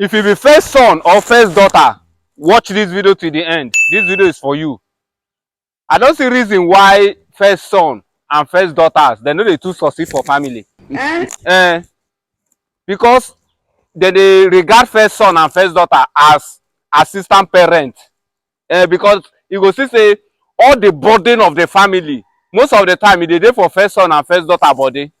If you be first son or first daughter, watch this video to the end. This video is for you. I don't see reason why first son and first daughters, they know they too succeed for family. Because they regard first son and first daughter as assistant parent. Because you go see say all the burden of the family, most of the time they dey for first son and first daughter body.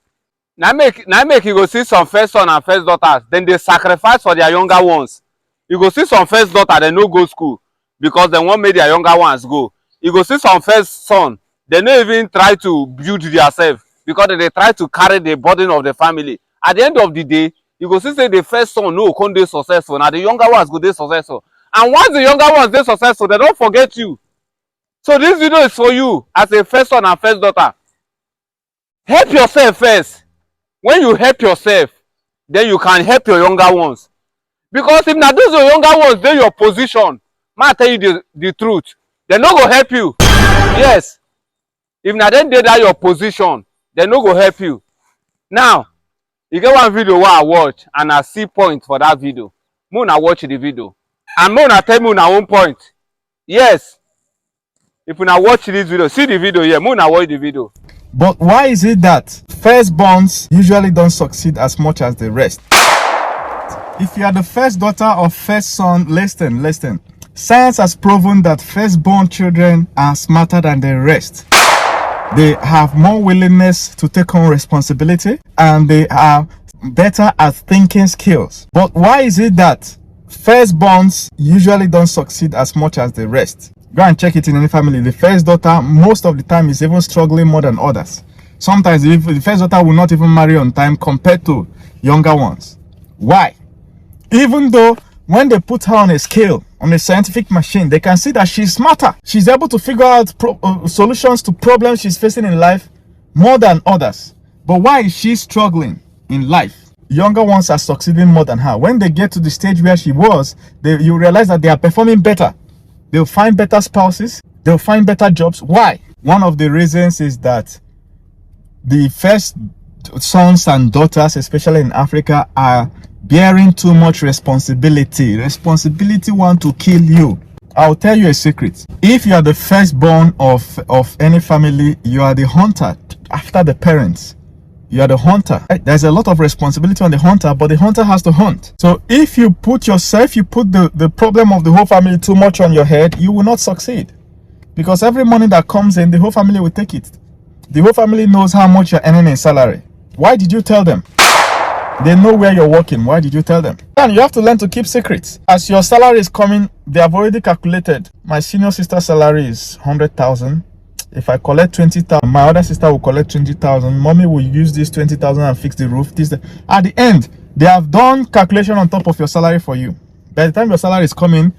Now make you go see some first son and first daughters, then they sacrifice for their younger ones. You go see some first daughter, they no go school because they want make their younger ones go. You go see some first son, they no even try to build themselves because they try to carry the burden of the family. At the end of the day, you go see say the first son no come dey successful, now the younger ones go dey successful. And once the younger ones dey successful, they don't forget you. So this video is for you as a first son and first daughter. Help yourself first. When you help yourself, then you can help your younger ones. Because if na those your younger ones dey your position, man tell you the truth, they no go help you. Yes, if na dem dey that your position, they no go help you. Now, you get one video wey I watch and I see point for that video. Make una watch the video and make una tell me una own point. Yes, if una watch this video, see the video here, make una watch the video. But why is it that firstborns usually don't succeed as much as the rest? If you are the first daughter or first son, listen. Science has proven that firstborn children are smarter than the rest. They have more willingness to take on responsibility and they are better at thinking skills. But why is it that firstborns usually don't succeed as much as the rest? Go and check it in any family. The first daughter, most of the time, is even struggling more than others. Sometimes the first daughter will not even marry on time compared to younger ones. Why? Even though when they put her on a scale, on a scientific machine, they can see that she's smarter. She's able to figure out solutions to problems she's facing in life more than others. But why is she struggling in life? Younger ones are succeeding more than her. When they get to the stage where she was, you realize that they are performing better. They'll find better spouses. They'll find better jobs. Why? One of the reasons is that the first sons and daughters, especially in Africa, are bearing too much responsibility. Responsibility want to kill you. I'll tell you a secret. If you are the firstborn of any family, you are the hunter after the parents. You are the hunter. There's a lot of responsibility on the hunter, but the hunter has to hunt. So if you put the problem of the whole family too much on your head, you will not succeed. Because every money that comes in, the whole family will take it. The whole family knows how much you're earning in salary. Why did you tell them? They know where you're working. Why did you tell them? And you have to learn to keep secrets. As your salary is coming, they have already calculated. My senior sister's salary is 100,000. If I collect 20,000, my other sister will collect 20,000. Mommy will use this 20,000 and fix the roof. At the end, they have done calculation on top of your salary for you. By the time your salary is coming,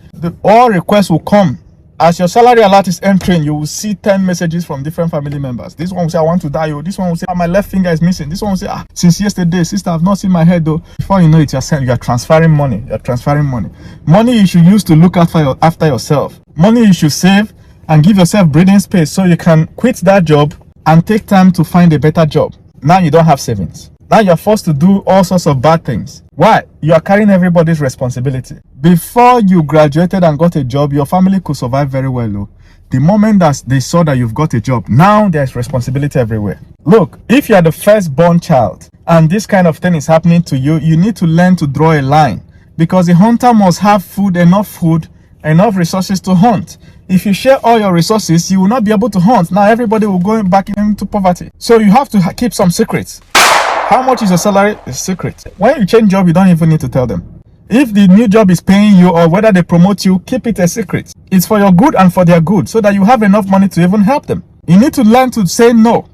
all requests will come. As your salary alert is entering, you will see 10 messages from different family members. This one will say, I want to die. This one will say, my left finger is missing. This one will say, since yesterday, sister, I've not seen my head though. Before you know it, you are transferring money. You're transferring money. Money you should use to look after yourself. Money you should save and give yourself breathing space so you can quit that job and take time to find a better job. Now you don't have savings. Now you're forced to do all sorts of bad things. Why? You are carrying everybody's responsibility. Before you graduated and got a job, your family could survive very well. Though. The moment that they saw that you've got a job, now there's responsibility everywhere. Look, if you are the firstborn child and this kind of thing is happening to you, you need to learn to draw a line. Because a hunter must have enough resources to hunt. If you share all your resources, you will not be able to hunt. Now everybody will go back into poverty. So you have to keep some secrets. How much is your salary? It's a secret. When you change job, you don't even need to tell them. If the new job is paying you or whether they promote you, keep it a secret. It's for your good and for their good so that you have enough money to even help them. You need to learn to say no.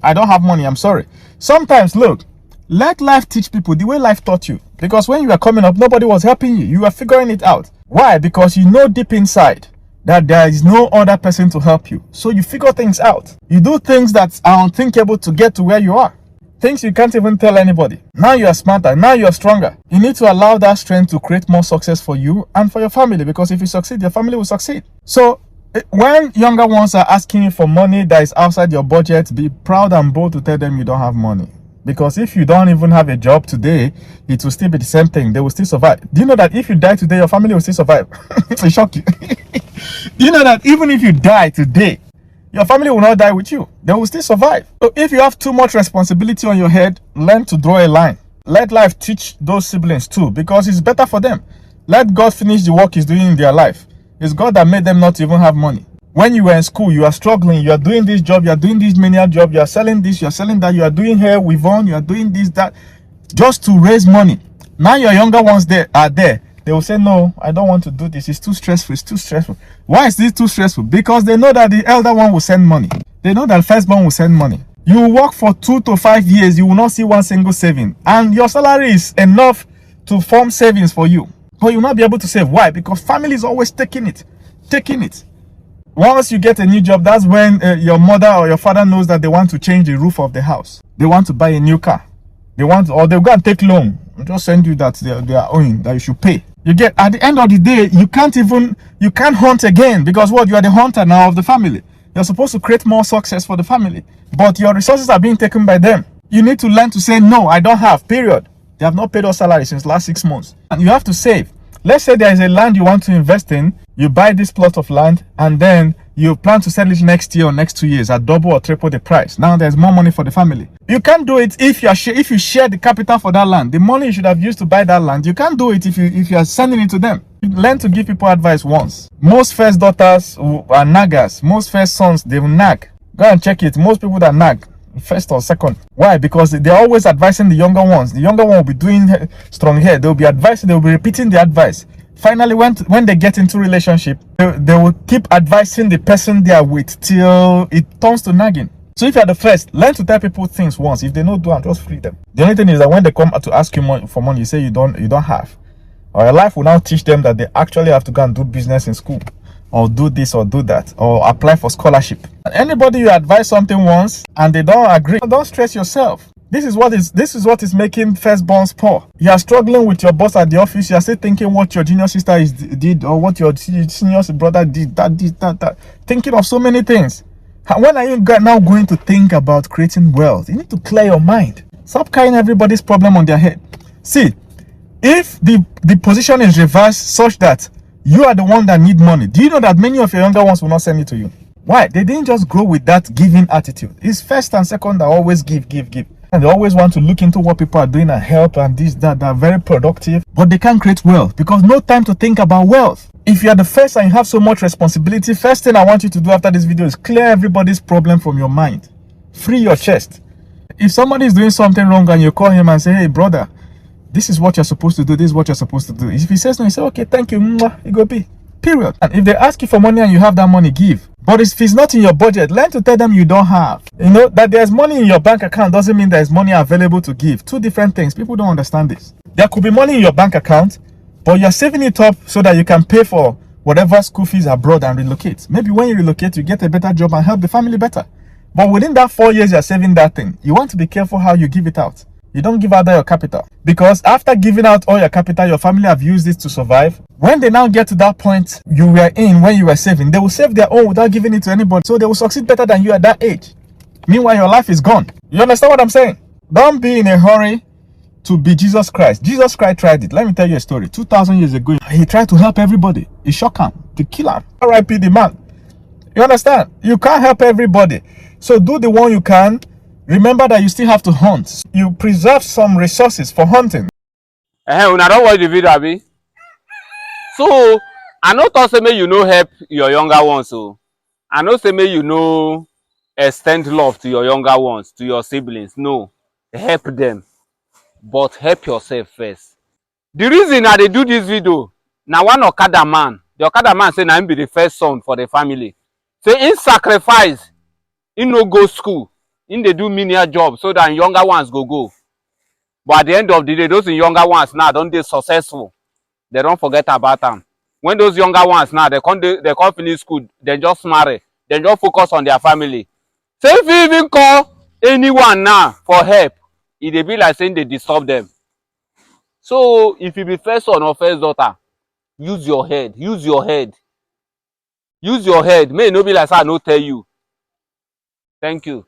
I don't have money, I'm sorry. Sometimes, look, let life teach people the way life taught you. Because when you were coming up, nobody was helping you. You were figuring it out. Why? Because you know deep inside that there is no other person to help you. So you figure things out. You do things that are unthinkable to get to where you are. Things you can't even tell anybody. Now you are smarter. Now you are stronger. You need to allow that strength to create more success for you and for your family. Because if you succeed, your family will succeed. So when younger ones are asking you for money that is outside your budget, be proud and bold to tell them you don't have money. Because if you don't even have a job today, it will still be the same thing. They will still survive. Do you know that if you die today, your family will still survive? It shock you. Do you know that even if you die today, your family will not die with you? They will still survive. So if you have too much responsibility on your head, learn to draw a line. Let life teach those siblings too, because it's better for them. Let God finish the work he's doing in their life. It's God that made them not even have money. When you were in school, you are struggling, you are doing this job, you are doing this menial job, you are selling this, you are selling that, you are doing hair with on, you are doing this, that, just to raise money. Now your younger ones are there. They will say, no, I don't want to do this. It's too stressful. It's too stressful. Why is this too stressful? Because they know that the elder one will send money. They know that firstborn will send money. You will work for 2 to 5 years, you will not see one single saving. And your salary is enough to form savings for you. But you will not be able to save. Why? Because family is always taking it. Taking it. Once you get a new job, that's when your mother or your father knows that they want to change the roof of the house. They want to buy a new car. They want to, or they'll go and take loan and just send you that they are owing, that you should pay. You get, at the end of the day, you can't hunt again, because what? You are the hunter now of the family. You're supposed to create more success for the family, but your resources are being taken by them. You need to learn to say, no, I don't have, period. They have not paid us salary since last 6 months. And you have to save. Let's say there is a land you want to invest in. You buy this plot of land and then you plan to sell it next year or next 2 years at double or triple the price. Now there's more money for the family. You can't do it if you share the capital for that land. The money you should have used to buy that land, you can't do it if you are sending it to them. You learn to give people advice once. Most first daughters are naggers. Most first sons, they will nag. Go and check it. Most people that nag, first or second. Why? Because they're always advising the younger ones. The younger one will be doing strong hair. They'll be advising, they'll be repeating the advice. Finally, when they get into relationship, they will keep advising the person they are with till it turns to nagging. So if you're the first, learn to tell people things once. If they don't do it, just free them. The only thing is that when they come to ask you for money, you say you don't have. Or your life will now teach them that they actually have to go and do business in school, or do this or do that, or apply for scholarship. And anybody you advise something once and they don't agree, don't stress yourself. This is what is making firstborns poor. You are struggling with your boss at the office. You are still thinking what your junior sister did, or what your senior brother did, that. Thinking of so many things. When are you now going to think about creating wealth? You need to clear your mind. Stop carrying everybody's problem on their head. See, if the position is reversed such that you are the one that need money, do you know that many of your younger ones will not send it to you? Why? They didn't just grow with that giving attitude. It's first and second that always give. And they always want to look into what people are doing and help and this, that. They're very productive, but they can't create wealth because no time to think about wealth. If you are the first and you have so much responsibility, first thing I want you to do after this video is clear everybody's problem from your mind. Free your chest. If somebody is doing something wrong and you call him and say, hey brother, this is what you're supposed to do, this is what you're supposed to do. If he says no, you say, okay, thank you, it go be. Period. And if they ask you for money and you have that money, give. But if it's not in your budget, learn to tell them you don't have. You know, that there's money in your bank account doesn't mean there's money available to give. Two different things. People don't understand this. There could be money in your bank account, but you're saving it up so that you can pay for whatever school fees abroad and relocate. Maybe when you relocate, you get a better job and help the family better. But within that 4 years you're saving that thing, you want to be careful how you give it out. You don't give out all your capital. Because after giving out all your capital, your family have used it to survive. When they now get to that point you were in when you were saving, they will save their own without giving it to anybody. So they will succeed better than you at that age. Meanwhile, your life is gone. You understand what I'm saying? Don't be in a hurry to be Jesus Christ. Jesus Christ tried it. Let me tell you a story. 2,000 years ago, he tried to help everybody. It shocked him to kill him. R.I.P. the man. You understand? You can't help everybody. So do the one you can. Remember that you still have to hunt. You preserve some resources for hunting. Una don watch the video, abi? So I no talk say make you no help your younger ones. So I no say make you no extend love to your younger ones, to your siblings. No, help them, but help yourself first. The reason I dey do this video, na one Okada man. The Okada man say na him be the first son for the family. Say him sacrifice, he no go school. In they do menial job so that younger ones go. But at the end of the day, those younger ones now don't they successful. They don't forget about them. When those younger ones now they can't finish school, they just marry, they just focus on their family. So if you even call anyone now for help, it be like saying they disturb them. So if you be first son or first daughter, use your head. Use your head. May it no be like I no tell you. Thank you.